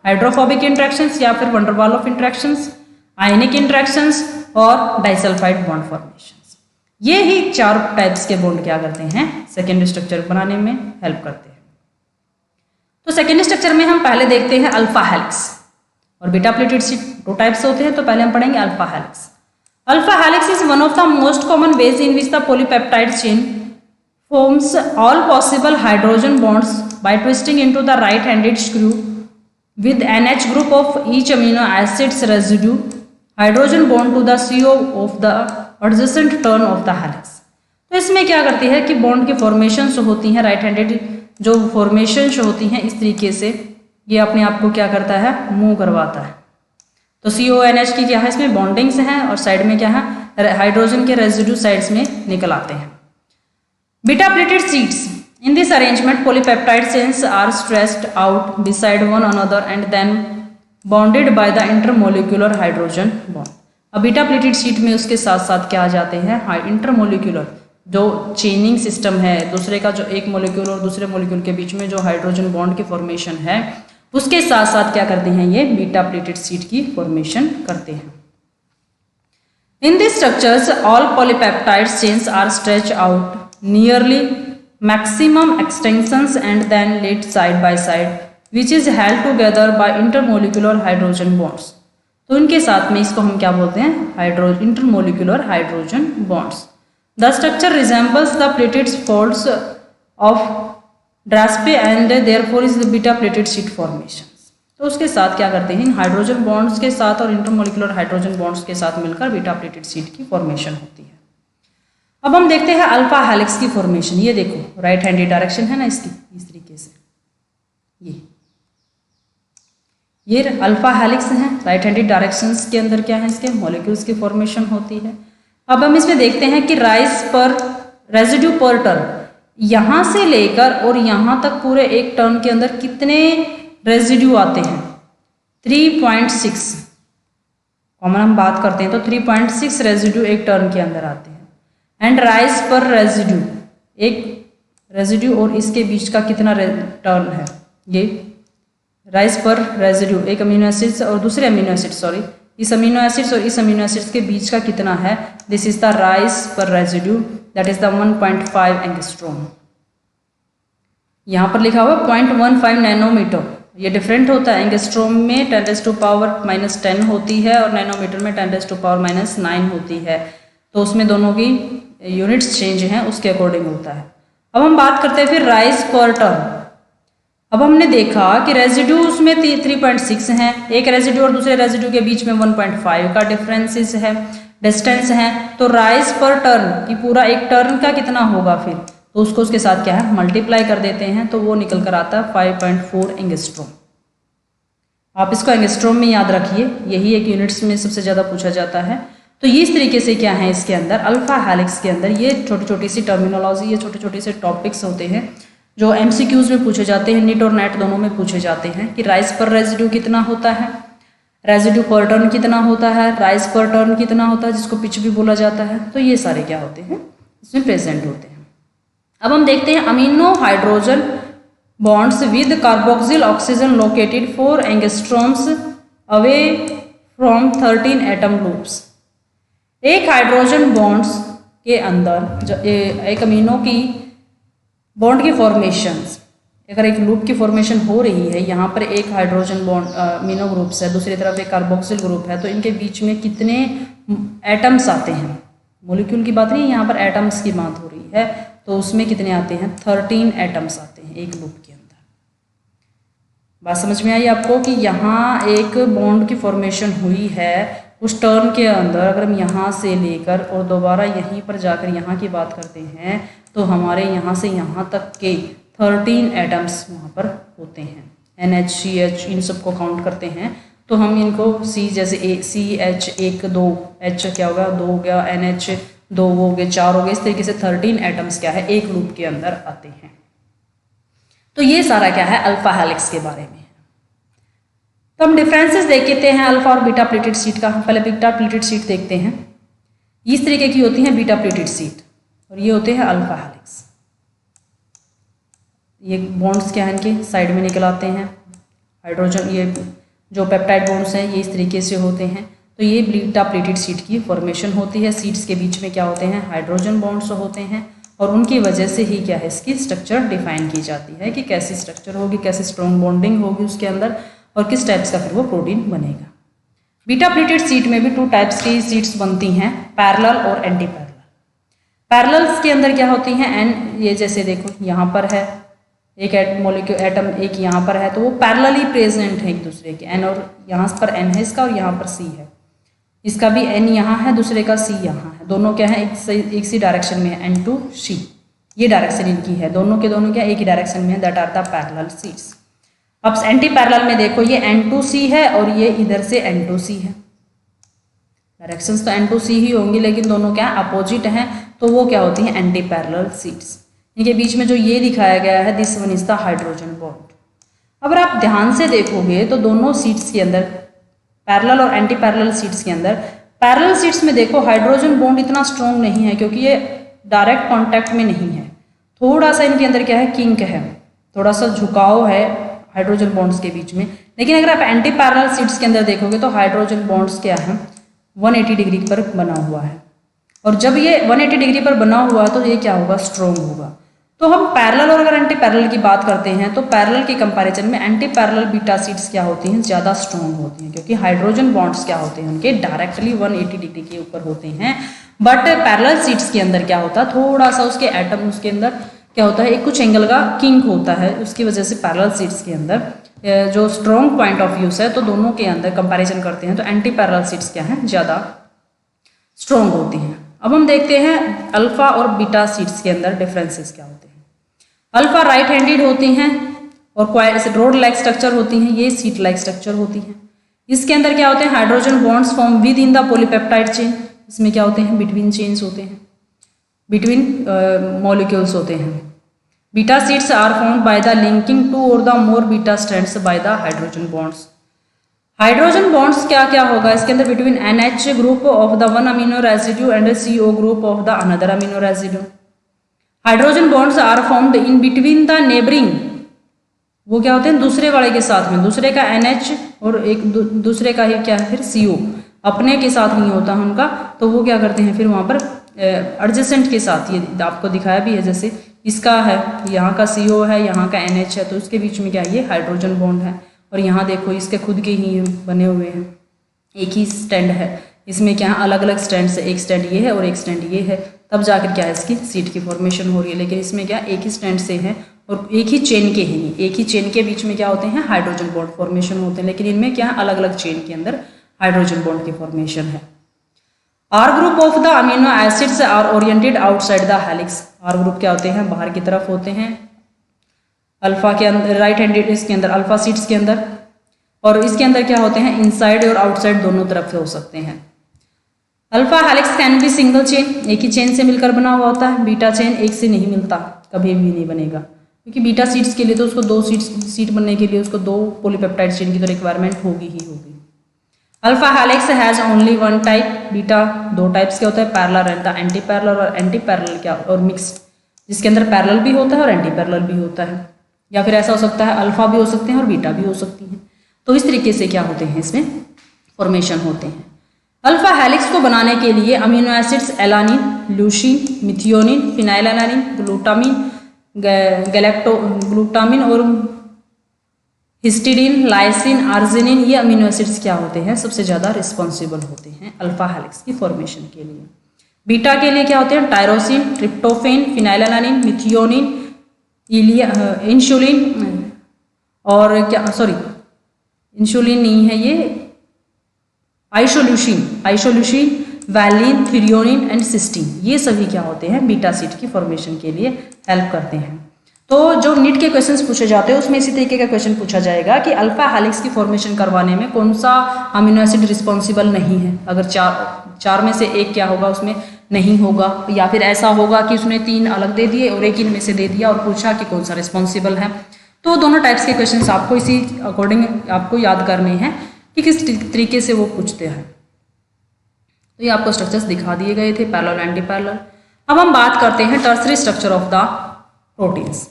हाइड्रोफोबिक इंट्रैक्शंस या फिर wonder wall of interactions, ionic interactions और डाइसल्फाइड बॉन्ड फॉर्मेशंस। ये ही 4 टाइप्स के बॉन्ड क्या करते हैं? सेकेंडरी स्ट्रक्चर बनाने में हेल्प करते हैं। तो सेकेंडरी स्ट्रक्चर में हम पहले देखते हैं अल्फा हेलिक्स और बीटा प्लेटेड शीट। 2 टाइप्स होते हैं, तो पहले हम पढ़ेंगे alpha helix. Alpha helix is one of the most common ways in which the polypeptide chain forms all possible hydrogen bonds by twisting into the right handed screw with NH group of each amino acids residue hydrogen bond to the CO of the adjacent turn of the helix। तो इसमें क्या करती है कि bond की formation होती हैं, right handed जो फॉर्मेशन होती हैं इस तरीके से ये अपने आप को क्या करता है? मूव करवाता है। तो CONH की क्या है? इसमें बॉन्डिंग्स हैं और साइड में क्या है? हाइड्रोजन के रेजिड्यू साइड्स में निकल आते हैं। Beta pleated sheets. In this arrangement, polypeptide chains are stretched out beside one another and then bonded by the intermolecular hydrogen bond। अब बीटा प्लेटेड शीट में उसके साथ साथ क्या आ जाते हैं? इंटरमोलिकुलर जो चेनिंग सिस्टम है, दूसरे का जो एक मोलिक्यूल और दूसरे मोलिक्यूल के बीच में जो हाइड्रोजन बॉन्ड की फॉर्मेशन है उसके साथ साथ क्या करते हैं? ये बीटा प्लेटेड शीट की फॉर्मेशन करते हैं। In these structures, all polypeptide chains are stretched out nearly maximum extensions and then laid side by side which is held together by intermolecular hydrogen bonds। तो इनके साथ में इसको हम क्या बोलते हैं? intermolecular hydrogen bonds। The structure resembles the plated folds of Drayssaie and therefore is the beta plated sheet formations। तो उसके साथ क्या करते हैं? हाइड्रोजन बॉन्ड्स के साथ और इंटरमोलिकुलर हाइड्रोजन बॉन्ड्स के साथ मिलकर बीटा प्लेटेड शीट की फॉर्मेशन होती है। अब हम देखते हैं अल्फा हेलिक्स की फॉर्मेशन। ये देखो राइट हैंडेड डायरेक्शन है ना इसकी, इस तरीके से ये अल्फा हेलिक्स हैं। राइट हैंडेड डायरेक्शंस के अंदर क्या है? इसके मॉलिक्यूल्स की फॉर्मेशन होती है। अब हम इसमें देखते हैं कि राइज पर रेजिड्यू पर टर्न, यहाँ से लेकर और यहाँ तक पूरे एक टर्न के अंदर कितने रेजिड्यू आते हैं? 3.6 कॉमन हम बात करते हैं तो 3.6 रेजिड्यू एक टर्न के अंदर आते हैं। एंड राइज पर रेजिड्यू, एक रेजिड्यू और इसके बीच का कितना टर्न है? ये राइज पर रेजिड्यू एक अमीनो एसिड्स और दूसरे अमीनो एसिड्स इस अमीनो एसिड्स और इस अमीनो एसिड्स के बीच का कितना है? दिस इज द राइज पर residue, that is the 1.5 angstrom. यहाँ पर लिखा हुआ 0.15 नैनोमीटर। ये डिफरेंट होता है। एंगस्ट्रॉम में 10⁻⁻10 होती है और नैनोमीटर में 10⁻⁹ होती है। तो उसमें दोनों की यूनिट्स चेंज हैं, उसके अकॉर्डिंग होता है। अब हम बात करते हैं फिर राइज पर टर्न। अब हमने देखा कि रेजिड्यू उसमें 3.6 हैं, एक रेजिड्यू और दूसरे रेजिड्यू के बीच में 1.5 का डिस्टेंस है। तो राइज पर टर्न की पूरा एक टर्न का कितना होगा फिर? तो उसको उसके साथ क्या है? मल्टीप्लाई कर देते हैं तो वो निकल कर आता है 5.4 एंगस्ट्रॉम। आप इसको एंगस्ट्रॉम में याद रखिए, यही एक यूनिट्स में सबसे ज़्यादा पूछा जाता है। तो ये इस तरीके से क्या है इसके अंदर अल्फा हेलिक्स के अंदर ये छोटी छोटी सी टर्मिनोलॉजी, ये छोटे छोटे से टॉपिक्स होते हैं जो MCQs में पूछे जाते हैं, नीट और नेट दोनों में पूछे जाते हैं कि राइज पर रेजिड्यू कितना होता है, रेजिड्यू पर टर्न कितना होता है, राइज पर टर्न कितना होता है, जिसको पिच भी बोला जाता है। तो ये सारे क्या होते हैं इसमें प्रेजेंट होते हैं। अब हम देखते हैं amino hydrogen bonds with carboxyl oxygen located 4 angstroms away from 13 atom loops. एक हाइड्रोजन बॉन्ड्स के अंदर एक अमीनो की बॉन्ड की फॉर्मेशंस, अगर एक लूप की फॉर्मेशन हो रही है, यहाँ पर एक हाइड्रोजन बॉन्ड अमीनो ग्रुप्स है, दूसरी तरफ एक कार्बोक्सिल ग्रुप है, तो इनके बीच में कितने एटम्स आते हैं? मॉलिक्यूल की बात नहीं, यहाँ पर एटम्स की बात हो रही है। तो उसमें कितने आते हैं? 13 एटम्स आते हैं एक लूप के अंदर। बात समझ में आई आपको कि यहाँ एक बॉन्ड की फॉर्मेशन हुई है उस टर्न के अंदर अगर हम यहाँ से लेकर और दोबारा यहीं पर जाकर यहाँ की बात करते हैं तो हमारे यहाँ से यहाँ तक के 13 एटम्स वहाँ पर होते हैं। NH CH इन सबको काउंट करते हैं तो हम इनको C जैसे CH 1 2 H क्या होगा 2 हो गया, NH 2 हो गए, 4 हो गए, इस तरीके से 13 एटम्स क्या है एक लूप के अंदर आते हैं। तो ये सारा क्या है अल्फा हेलिक्स के बारे में। तो हम डिफरेंसेस देख लेते हैं अल्फा और बीटा प्लेटेड शीट का। पहले बीटा प्लेटेड शीट देखते हैं। इस तरीके की होती है बीटा प्लेटेड शीट और ये होते हैं अल्फा हेलिक्स। ये बॉन्ड्स क्या है इनके साइड में निकल आते हैं, हाइड्रोजन ये जो पेप्टाइड बॉन्ड्स हैं ये इस तरीके से होते हैं। तो ये बीटा प्लेटेड शीट की फॉर्मेशन होती है। शीट्स के बीच में क्या होते हैं हाइड्रोजन बॉन्ड्स होते हैं और उनकी वजह से ही क्या है इसकी स्ट्रक्चर डिफाइन की जाती है कि कैसी स्ट्रक्चर होगी, कैसी स्ट्रॉन्ग बॉन्डिंग होगी उसके अंदर और किस टाइप्स का फिर वो प्रोटीन बनेगा। बीटा प्लेटेड शीट में भी 2 टाइप्स की शीट्स बनती हैं, पैरेलल और एंटी पैरेलल। पैरेलल्स के अंदर क्या होती हैं एन, ये जैसे देखो यहाँ पर है एक मॉलिक्यूल एटम एक यहाँ पर है तो वो पैरेलली प्रेजेंट है एक दूसरे के। एन और यहाँ पर एन है इसका और यहाँ पर सी है, इसका भी एन यहाँ है दूसरे का सी यहाँ है, दोनों क्या है एक सी डायरेक्शन में है, N2C ये डायरेक्शन इनकी है, दोनों के दोनों क्या एक ही डायरेक्शन में है, that are the parallel sheets. अब एंटी पैरेलल में देखो ये N2C है और ये इधर से N2C है, डायरेक्शंस तो N2C ही होंगी लेकिन दोनों क्या अपोजिट हैं तो वो क्या होती हैं एंटी पैरेलल शीट्स। इनके बीच में जो ये दिखाया गया है this one is the hydrogen bond. अगर आप ध्यान से देखोगे तो दोनों शीट्स के अंदर पैरेलल और एंटी पैरेलल शीट्स के अंदर पैरेलल शीट्स में देखो हाइड्रोजन बॉन्ड इतना स्ट्रॉन्ग नहीं है क्योंकि ये डायरेक्ट कॉन्टैक्ट में नहीं है, थोड़ा सा इनके अंदर क्या है किंक है, थोड़ा सा झुकाव है हाइड्रोजन बॉन्ड्स के बीच में। लेकिन अगर आप एंटी पैरेलल शीट्स के अंदर देखोगे तो हाइड्रोजन बॉन्ड्स क्या है 180 डिग्री पर बना हुआ है और जब ये 180 डिग्री पर बना हुआ है तो ये क्या होगा स्ट्रॉन्ग होगा। तो हम पैरेलल और अगर एंटी पैरेलल की बात करते हैं तो पैरेलल के कंपैरिजन में एंटी पैरेलल बीटा शीट्स क्या होती हैं ज़्यादा स्ट्रॉन्ग होती हैं क्योंकि हाइड्रोजन बॉन्ड्स क्या होते हैं उनके डायरेक्टली 180 डिग्री के ऊपर होते हैं। बट पैरेलल शीट्स के अंदर क्या होता है थोड़ा सा उसके एटम उसके अंदर क्या होता है एक कुछ एंगल का किंक होता है, उसकी वजह से पैरेलल शीट्स के अंदर जो स्ट्रॉन्ग पॉइंट ऑफ व्यूज है तो दोनों के अंदर कंपैरिजन करते हैं तो एंटी पैरेलल शीट्स क्या है ज़्यादा स्ट्रॉन्ग होती हैं। अब हम देखते हैं अल्फा और बीटा शीट्स के अंदर डिफरेंसेस क्या होते हैं। अल्फा राइट हैंडेड होती हैं और रोड लाइक स्ट्रक्चर होती हैं, ये सीट लाइक स्ट्रक्चर होती हैं। इसके अंदर क्या होते हैं hydrogen bonds form with in the polypeptide chain, इसमें क्या होते हैं बिटवीन चेन्स होते हैं, बिटवीन मॉलिक्यूल्स होते हैं। Beta sheets are formed by the linking 2 or the more beta strands by the hydrogen bonds. Hydrogen bonds क्या क्या होगा इसके अंदर between NH group of the one amino residue and CO group of the another amino residue. Hydrogen bonds are formed in between the neighbouring, वो क्या होते हैं दूसरे वाले के साथ में, दूसरे का NH और एक दूसरे का ही क्या है फिर CO, अपने के साथ नहीं होता उनका तो वो क्या करते हैं फिर वहाँ पर एडजेसेंट के साथ, ये आपको दिखाया भी है जैसे इसका है यहाँ का CO है यहाँ का NH है तो उसके बीच में क्या ये हाइड्रोजन बॉन्ड है और यहाँ देखो इसके खुद के ही बने हुए हैं, एक ही स्टैंड है, इसमें क्या अलग अलग स्टैंड से एक स्टैंड ये है और एक स्टैंड ये है तब जाकर क्या है इसकी सीट की फॉर्मेशन हो रही है। लेकिन इसमें क्या एक ही स्टैंड से है और एक ही चेन के हैं, एक ही चेन के बीच में क्या होते हैं हाइड्रोजन बॉन्ड फॉर्मेशन होते हैं, लेकिन इनमें क्या अलग अलग चेन के अंदर हाइड्रोजन बॉन्ड की फॉर्मेशन है। R group of the amino acids are oriented outside the helix. R group क्या होते हैं बाहर की तरफ होते हैं अल्फा के अंदर, राइट हैंडेड इसके अंदर अल्फा सीट्स के अंदर, और इसके अंदर क्या होते हैं इनसाइड और आउटसाइड दोनों तरफ से हो सकते हैं। Alpha helix can be single chain, एक ही चेन से मिलकर बना हुआ होता है। बीटा चेन एक से नहीं मिलता, कभी भी नहीं बनेगा क्योंकि बीटा सीट्स के लिए तो उसको 2 सीट बनने के लिए उसको 2 पॉलीपेप्टाइड चेन की तो रिक्वायरमेंट होगी ही होगी। Alpha helix has only 1 type, beta 2 types के होता है, parallel and the anti parallel, और एंटी पैरेलल क्या और मिक्स्ड, जिसके अंदर पैरेलल भी होता है और एंटी पैरेलल भी होता है, या फिर ऐसा हो सकता है अल्फा भी हो सकते हैं और बीटा भी हो सकती है। तो इस तरीके से क्या होते हैं इसमें फॉर्मेशन होते हैं। अल्फा हेलिक्स को बनाने के लिए amino acids alanine, leucine, methionine, phenylalanine, glutamine, glutamine और हिस्टिडीन, लाइसिन, आर्जिनिन, ये अमीनो एसिड्स क्या होते हैं सबसे ज़्यादा रिस्पॉन्सिबल होते हैं अल्फा हेलिक्स की फॉर्मेशन के लिए। बीटा के लिए क्या होते हैं tyrosine, tryptophan, phenylalanine, methionine, insulin और क्या इंसुलिन नहीं है ये isoleucine, valine, threonine and cysteine, ये सभी क्या होते हैं, बीटा शीट की फॉर्मेशन के लिए हेल्प करते हैं। तो जो नीट के क्वेश्चंस पूछे जाते हैं उसमें इसी तरीके का क्वेश्चन पूछा जाएगा कि अल्फा हेलिक्स की फॉर्मेशन करवाने में कौन सा अमीनो एसिड रिस्पॉन्सिबल नहीं है। अगर चार में से एक क्या होगा, उसमें नहीं होगा, या फिर ऐसा होगा कि उसने 3 अलग दे दिए और एक इनमें से दे दिया और पूछा कि कौन सा रिस्पॉन्सिबल है। तो दोनों टाइप्स के क्वेश्चंस आपको इसी अकॉर्डिंग आपको याद करने हैं कि किस तरीके से वो पूछते हैं। तो ये आपको स्ट्रक्चर्स दिखा दिए गए थे, पैरेलल एंटी पैरेलल। अब हम बात करते हैं tertiary structure of the proteins.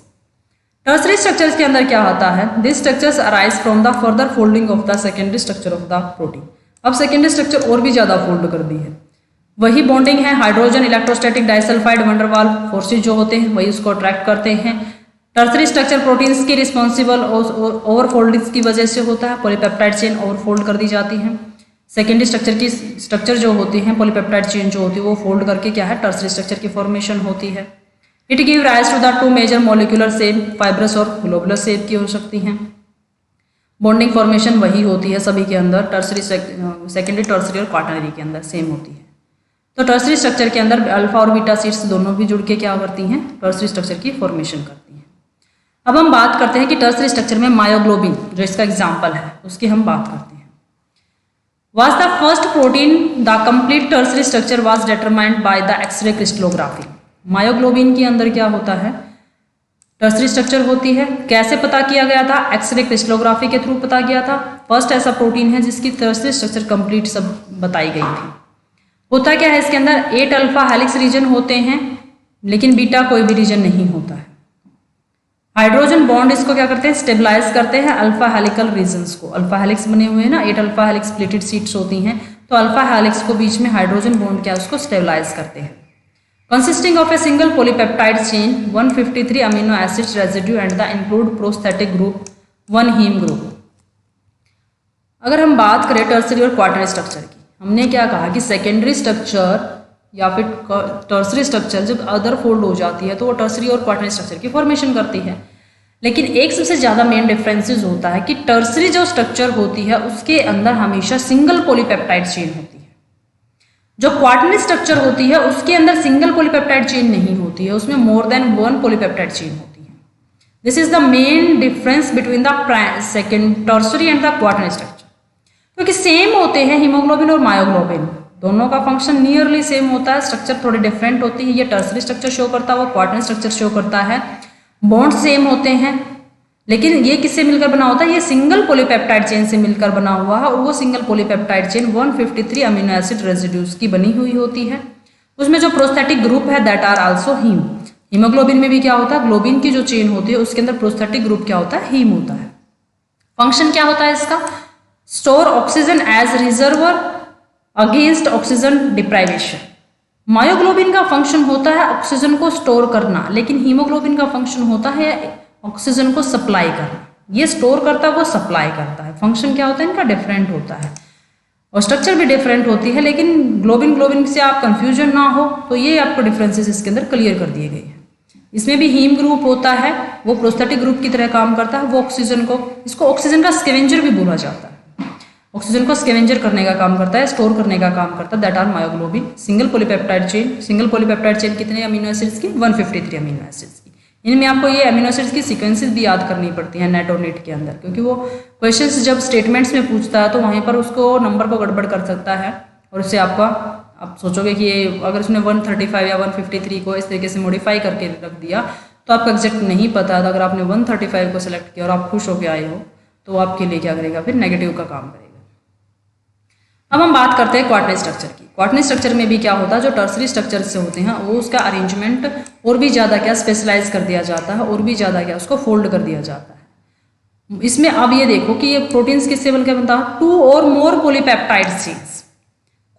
Tertiary structures के अंदर क्या होता है, this structures arise from the further folding of the secondary structure of the protein. अब सेकेंडरी स्ट्रक्चर और भी ज्यादा फोल्ड कर दी है, वही बॉन्डिंग है, hydrogen electrostatic disulphide van der Waals forces जो होते हैं वही उसको अट्रैक्ट करते हैं। टर्सरी स्ट्रक्चर प्रोटीन्स की रिस्पॉन्सिबल ओवरफोल्डिंग की वजह से होता है, पॉलीपेप्टाइड चेन ओवरफोल्ड कर दी जाती है। सेकेंडरी स्ट्रक्चर जो होती है, पॉलीपेप्टाइड चेन जो होती है वो फोल्ड करके क्या है, टर्सरी स्ट्रक्चर की फॉर्मेशन होती है। It give rise to the 2 major molecular shape, fibrous और ग्लोबुलर शेप की हो सकती हैं। बॉन्डिंग फॉर्मेशन वही होती है सभी के अंदर, टर्सरी, सेकेंडरी, टर्सरी और क्वाटरनरी के अंदर सेम होती है। तो टर्सरी स्ट्रक्चर के अंदर अल्फा और बीटा शीट्स दोनों भी जुड़ के क्या करती हैं, टर्सरी स्ट्रक्चर की फॉर्मेशन करती हैं। अब हम बात करते हैं कि टर्सरी स्ट्रक्चर में मायोग्लोबिन जो इसका एग्जाम्पल है उसकी हम बात करते हैं। Was the first protein, the complete tertiary structure was determined by the X-ray crystallography। Myoglobin के अंदर क्या होता है, टर्सरी स्ट्रक्चर होती है। कैसे पता किया गया था, एक्सरे क्रिस्टलोग्राफी के थ्रू पता किया था। फर्स्ट ऐसा प्रोटीन है जिसकी टर्सरी स्ट्रक्चर कंप्लीट सब बताई गई थी। होता क्या है, इसके अंदर 8 अल्फा हेलिक्स रीजन होते हैं लेकिन बीटा कोई भी रीजन नहीं होता है। हाइड्रोजन बॉन्ड इसको क्या करते हैं, स्टेबलाइज करते हैं अल्फा हेलिकल रीजन्स को। अल्फा हेलिक्स बने हुए हैं ना, 8 अल्फा हेलिक्स स्प्लिटेड शीट्स होती हैं, तो अल्फा हेलिक्स को बीच में हाइड्रोजन बॉन्ड क्या उसको स्टेबलाइज करते हैं। Consisting of a single polypeptide chain, 153 amino acids residue and the include prosthetic group, 1 heme group। अगर हम बात करें टर्सरी और क्वाटरनरी स्ट्रक्चर की, हमने क्या कहा कि सेकेंडरी स्ट्रक्चर या फिर टर्सरी स्ट्रक्चर जब अदर फोल्ड हो जाती है तो वो टर्सरी और क्वाटरनरी स्ट्रक्चर की फॉर्मेशन करती है। लेकिन एक सबसे ज़्यादा मेन डिफरेंसेस होता है कि टर्सरी जो स्ट्रक्चर होती है उसके अंदर हमेशा सिंगल पॉलीपेप्टाइड चेन होती है। जो क्वाटरनरी स्ट्रक्चर होती है उसके अंदर सिंगल पॉलीपेप्टाइड चेन नहीं होती है, उसमें मोर देन 1 पॉलीपेप्टाइड चेन होती है। This is the main difference between the second tertiary and the quaternary structure. क्योंकि सेम होते हैं हीमोग्लोबिन और मायोग्लोबिन, दोनों का फंक्शन नियरली सेम होता है, स्ट्रक्चर थोड़ी डिफरेंट होती है। ये टर्सरी स्ट्रक्चर शो करता है, वो क्वाटरनरी स्ट्रक्चर शो करता है। बॉन्ड सेम होते हैं लेकिन ये किससे मिलकर बना होता है, ये सिंगल पॉलीपेप्टाइड चेन से मिलकर बना हुआ है और वो single polypeptide chain 153 amino acid residues की बनी हुई होती है। उसमें जो प्रोस्थेटिक ग्रुप है that are also haem. Haemoglobin में भी क्या होता है, ग्लोबिन की जो चेन होती है उसके अंदर प्रोस्थेटिक ग्रुप क्या होता है, हीम होता है। फंक्शन क्या होता है इसका, store oxygen as reservoir against oxygen deprivation. Myoglobin का फंक्शन होता है ऑक्सीजन को स्टोर करना, लेकिन हीमोग्लोबिन का फंक्शन होता है ऑक्सीजन को सप्लाई करना। ये स्टोर करता है, वो सप्लाई करता है। फंक्शन क्या होता है इनका, डिफरेंट होता है और स्ट्रक्चर भी डिफरेंट होती है। लेकिन ग्लोबिन से आप कंफ्यूजन ना हो तो ये आपको डिफरेंसेस इसके अंदर क्लियर कर दिए गए हैं। इसमें भी हीम ग्रुप होता है, वो प्रोस्थेटिक ग्रुप की तरह काम करता है। वो ऑक्सीजन को, इसको ऑक्सीजन का स्कैवेंजर भी बोला जाता है। ऑक्सीजन को स्कैवेंजर करने का काम करता है, स्टोर करने का काम करता है। That are myoglobin. Single polypeptide chain कितने अमीनो एसिड्स की, 153 अमीनो एसिड्स की। इनमें आपको ये अमीनो एसिड्स की सीक्वेंसेस भी याद करनी पड़ती हैं नेट और नेट के अंदर, क्योंकि वो क्वेश्चंस जब स्टेटमेंट्स में पूछता है तो वहीं पर उसको नंबर को गड़बड़ कर सकता है और उससे आप सोचोगे कि ये अगर उसने 135 या 153 को इस तरीके से मॉडिफाई करके रख दिया तो आपको एग्जैक्ट नहीं पता था। अगर आपने 135 को सेलेक्ट किया और आप खुश होकर आए हो तो आपके लिए क्या करेगा, फिर नेगेटिव का काम करेगा। अब हम बात करते हैं क्वाटरनरी स्ट्रक्चर की। क्वाटरनरी स्ट्रक्चर में भी क्या होता है, जो टर्सरी स्ट्रक्चर से होते हैं वो उसका अरेंजमेंट और भी ज़्यादा क्या स्पेशलाइज कर दिया जाता है और भी ज़्यादा क्या उसको फोल्ड कर दिया जाता है। इसमें अब ये देखो कि ये प्रोटीन्स किससे बनकर बनता है, 2 और मोर पॉलीपेप्टाइड चेन्स।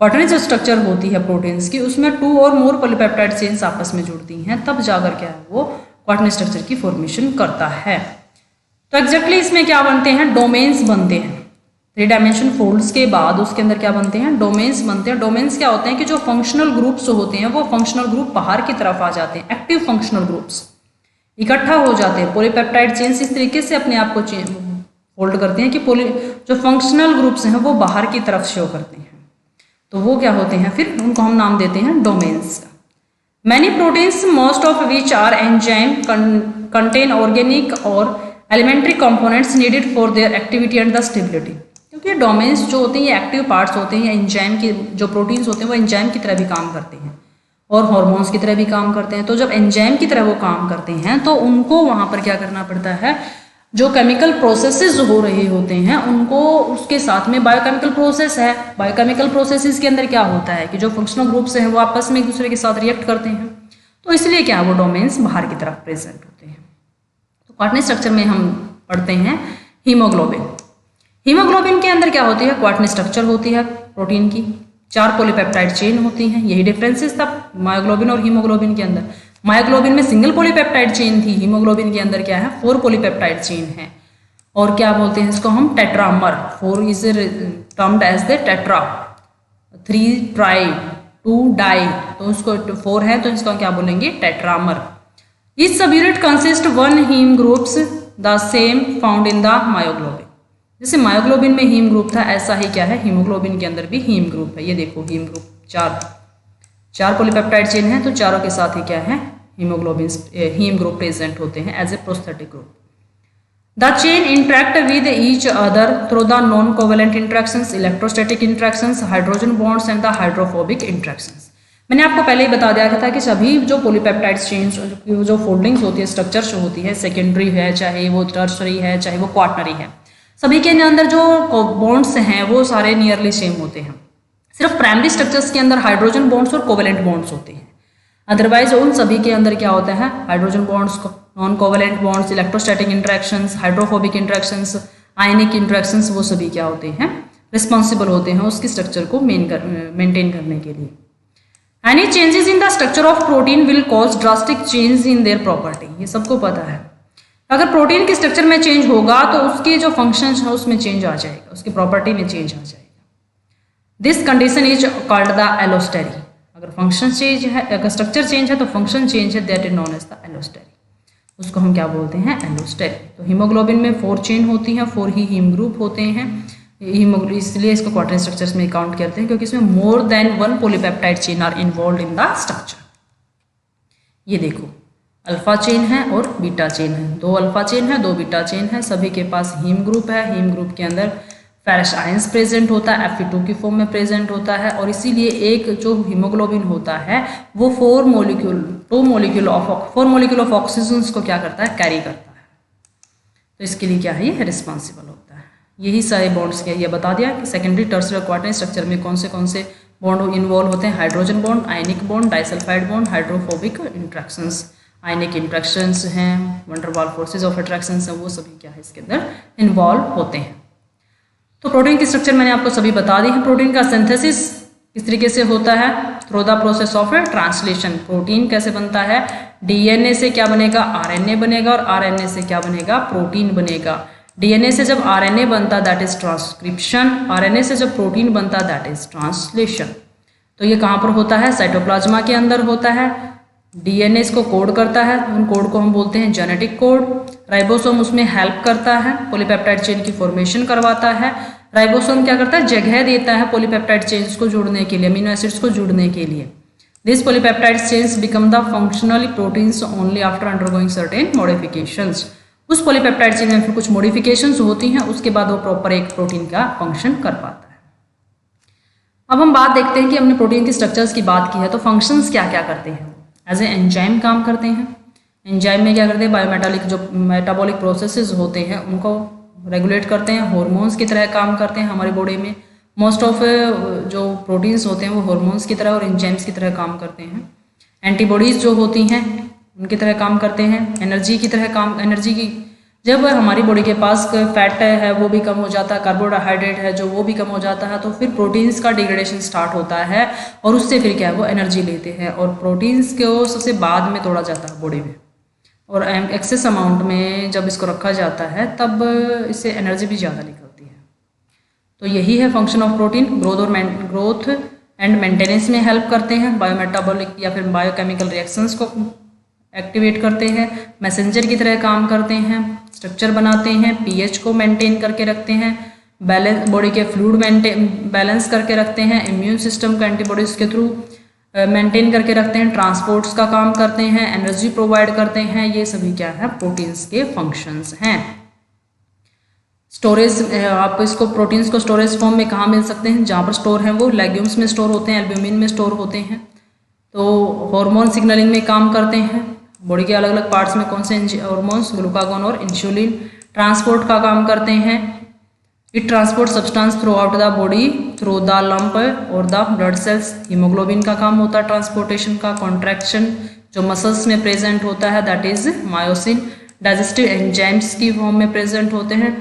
क्वाटरनरी जो स्ट्रक्चर होती है प्रोटीन्स की उसमें 2 और मोर पॉलीपेप्टाइड चेन्स आपस में जुड़ती हैं, तब जाकर क्या है वो क्वाटरनरी स्ट्रक्चर की फॉर्मेशन करता है। तो एग्जैक्टली इसमें क्या बनते हैं, डोमेन्स बनते हैं। 3 डायमेंशन फोल्ड्स के बाद उसके अंदर क्या बनते हैं, डोमेन्स बनते हैं। डोमेन्स क्या होते हैं कि जो फंक्शनल ग्रुप्स होते हैं वो फंक्शनल ग्रुप बाहर की तरफ आ जाते हैं। एक्टिव फंक्शनल ग्रुप्स इकट्ठा हो जाते हैं। पॉलीपेप्टाइड चेन्स इस तरीके से अपने आप को फोल्ड करते हैं कि जो फंक्शनल ग्रुप्स हैं वो बाहर की तरफ शो करते हैं। तो वो क्या होते हैं, फिर उनको हम नाम देते हैं डोमेन्स का। Many proteins most of which are enzyme contain organic और elementary components needed for their activity and the stability. क्योंकि डोमेन्स जो होते हैं ये एक्टिव पार्ट्स होते हैं, एंजाइम के जो प्रोटीन्स होते हैं वो एंजाइम की तरह भी काम करते हैं और हार्मोन्स की तरह भी काम करते हैं। तो जब एंजाइम की तरह वो काम करते हैं तो उनको वहाँ पर क्या करना पड़ता है, जो केमिकल प्रोसेसेस हो रहे होते हैं उनको उसके साथ में बायोकेमिकल प्रोसेस है। बायोकेमिकल प्रोसेसेस के अंदर क्या होता है कि जो फंक्शनल ग्रुप्स हैं वो आपस में एक दूसरे के साथ रिएक्ट करते हैं, तो इसलिए क्या वो डोमेन्स बाहर की तरफ प्रेजेंट होते हैं। तो क्वार्टनरी स्ट्रक्चर में हम पढ़ते हैं हीमोग्लोबिन। हीमोग्लोबिन के अंदर क्या होती है, क्वार्टनरी स्ट्रक्चर होती है प्रोटीन की, 4 पॉलीपेप्टाइड चेन होती हैं। यही डिफरेंसेस था मायोग्लोबिन और हीमोग्लोबिन के अंदर। मायोग्लोबिन में सिंगल पॉलीपेप्टाइड चेन थी, हीमोग्लोबिन के अंदर क्या है 4 पॉलीपेप्टाइड चेन है। और क्या बोलते हैं इसको हम, tetramer. 4 is termed as the tetra, 3 tri, 2 di, तो उसको 4 है तो इसको क्या बोलेंगे, टेट्रामर। इस subunit consist 1 haem groups the same found in the myoglobin. जैसे मायोग्लोबिन में हीम ग्रुप था ऐसा ही क्या है हीमोग्लोबिन के अंदर भी हीम ग्रुप है। ये देखो हीम ग्रुप 4 पॉलीपेप्टाइड चेन है तो चारों के साथ ही क्या है हीमोग्लोबिन हीम ग्रुप प्रेजेंट होते हैं as a prosthetic group. The chain interact with each other through the non covalent interactions, electrostatic interactions, hydrogen bonds and the hydrophobic interactions. मैंने आपको पहले ही बता दिया था कि सभी जो पॉलीपेप्टाइड चेन्स जो फोल्डिंग्स होती है, स्ट्रक्चर्स होती है, सेकेंडरी है चाहे वो टर्शरी है चाहे वो क्वार्टनरी है, सभी के अंदर जो बॉन्ड्स हैं वो सारे नियरली सेम होते हैं। सिर्फ प्राइमरी स्ट्रक्चर्स के अंदर हाइड्रोजन बॉन्ड्स और कोवेलेंट बॉन्ड्स होते हैं, अदरवाइज उन सभी के अंदर क्या होता है hydrogen bonds, non covalent bonds, electrostatic interactions, hydrophobic interactions, ionic interactions, वो सभी क्या होते हैं रिस्पॉन्सिबल होते हैं उसकी स्ट्रक्चर को मेंटेन करने के लिए। Any changes in the structure of protein will cause drastic change in their property. ये सबको पता है, अगर प्रोटीन के स्ट्रक्चर में चेंज होगा तो उसके जो फंक्शंस है उसमें चेंज आ जाएगा, उसकी प्रॉपर्टी में चेंज आ जाएगा। This condition is called the allostery. अगर फंक्शन चेंज है, अगर स्ट्रक्चर चेंज है तो फंक्शन चेंज है, that is known as the allostery. उसको हम क्या बोलते हैं, एलोस्टेरी। तो हीमोग्लोबिन में 4 चेन होती हैं, 4 ही हीम ग्रुप होते हैं। इसलिए इसको क्वार्टनरी स्ट्रक्चर्स में काउंट करते हैं क्योंकि इसमें more than 1 polypeptide chain are involve in the structure. ये देखो अल्फा चेन है और बीटा चेन है, 2 अल्फा चेन है 2 बीटा चेन है, सभी के पास हीम ग्रुप है। हीम ग्रुप के अंदर फेरस आयंस प्रेजेंट होता है, Fe2 की फॉर्म में प्रेजेंट होता है और इसीलिए एक जो हीमोग्लोबिन होता है वो 4 मॉलिक्यूल ऑफ ऑक्सीजन को क्या करता है, कैरी करता है। तो इसके लिए क्या है ये रिस्पॉन्सिबल होता है। यही सारे बॉन्ड्स के ये बता दिया कि सेकेंडरी टर्शियरी क्वार्टनरी स्ट्रक्चर में कौन से बॉन्ड इन्वॉल्व होते हैं, hydrogen bond, ionic bond, disulphide bond, hydrophobic interactions. Ionic interactions हैं, वंडरवाल फोर्सेज ऑफ अट्रैक्शंस हैं, वो सभी क्या है इसके अंदर इन्वॉल्व होते हैं। तो प्रोटीन की स्ट्रक्चर मैंने आपको सभी बता दी है। प्रोटीन का सिंथेसिस किस तरीके से होता है, through the process of translation. Protein कैसे बनता है, डीएनए से क्या बनेगा, आरएनए बनेगा और आरएनए से क्या बनेगा, प्रोटीन बनेगा। डीएनए से जब आरएनए बनता दैट इज ट्रांसक्रिप्शन, आरएनए से जब प्रोटीन बनता दैट इज ट्रांसलेशन। तो ये कहाँ पर होता है, साइटोप्लाज्मा के अंदर होता है। डीएनए इसको कोड करता है, उन कोड को हम बोलते हैं जेनेटिक कोड। राइबोसोम उसमें हेल्प करता है, पॉलीपेप्टाइड चेन की फॉर्मेशन करवाता है। राइबोसोम क्या करता है, जगह देता है पॉलीपेप्टाइड चेन्स को जोड़ने के लिए, अमीनो एसिड्स को जोड़ने के लिए। This polypeptide chains become the functional proteins only after undergoing certain modifications. उस पॉलीपेप्टाइड चेन में फिर कुछ मॉडिफिकेशंस होती हैं, उसके बाद वो प्रॉपर एक प्रोटीन का फंक्शन कर पाता है। अब हम बात देखते हैं कि हमने प्रोटीन की स्ट्रक्चर्स की बात की है तो फंक्शंस क्या क्या करते हैं। एज ए एंजाइम काम करते हैं। एंजाइम में क्या करते हैं, मेटाबॉलिक प्रोसेसेस होते हैं उनको रेगुलेट करते हैं, हार्मोन्स की तरह काम करते हैं हमारी बॉडी में। मोस्ट ऑफ जो प्रोटीन्स होते हैं वो हार्मोन्स की तरह और एंजाइम्स की तरह काम करते हैं। एंटीबॉडीज़ जो होती हैं उनकी तरह काम करते हैं, एनर्जी की तरह काम, एनर्जी की जब हमारी बॉडी के पास फैट है वो भी कम हो जाता है, कार्बोहाइड्रेट है जो वो भी कम हो जाता है, तो फिर प्रोटीन्स का डिग्रेडेशन स्टार्ट होता है और उससे फिर क्या है वो एनर्जी लेते हैं और प्रोटीन्स को सबसे बाद में तोड़ा जाता है बॉडी में और एक्सेस अमाउंट में जब इसको रखा जाता है तब इससे एनर्जी भी ज़्यादा निकलती है। तो यही है function of protein. Growth and maintenance में हेल्प करते हैं, बायोमेटाबॉलिक या फिर बायोकेमिकल रिएक्शंस को एक्टिवेट करते हैं, मैसेंजर की तरह काम करते हैं, स्ट्रक्चर बनाते हैं, पीएच को मेंटेन करके रखते हैं, बैलेंस बॉडी के फ्लूइड बैलेंस करके रखते हैं, इम्यून सिस्टम का एंटीबॉडीज़ के थ्रू मेंटेन करके रखते हैं, ट्रांसपोर्ट्स का काम करते हैं, एनर्जी प्रोवाइड करते हैं। ये सभी क्या है, प्रोटीन्स के फंक्शंस हैं। स्टोरेज, आप इसको प्रोटीन्स को स्टोरेज फॉर्म में कहाँ मिल सकते हैं, जहाँ पर स्टोर हैं वो लेग्यूम्स में स्टोर होते हैं, एल्ब्यूमिन में स्टोर होते हैं। तो हार्मोन सिग्नलिंग में काम करते हैं। बॉडी के अलग अलग पार्ट्स में कौन से हार्मोन्स, ग्लूकागोन और इंसुलिन ट्रांसपोर्ट का काम करते हैं। It transport substance through out the body through the lump और द ब्लड सेल्स। हीमोग्लोबिन का काम होता है ट्रांसपोर्टेशन का। कॉन्ट्रैक्शन जो मसल्स में प्रेजेंट होता है that is myosin. Digestive enzymes की फॉर्म में प्रेजेंट होते हैं।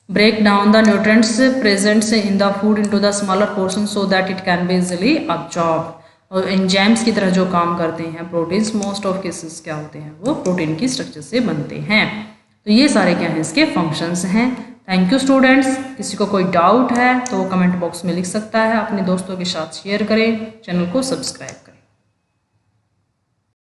Break down the nutrients presents in the food into the smaller portion so that it can be easily absorb. और एंजाइम्स की तरह जो काम करते हैं प्रोटीन्स, मोस्ट ऑफ केसेस क्या होते हैं, वो प्रोटीन की स्ट्रक्चर से बनते हैं। तो ये सारे क्या हैं, इसके फंक्शंस हैं। Thank you students. किसी को कोई डाउट है तो कमेंट बॉक्स में लिख सकता है, अपने दोस्तों के साथ शेयर करें, चैनल को सब्सक्राइब करें।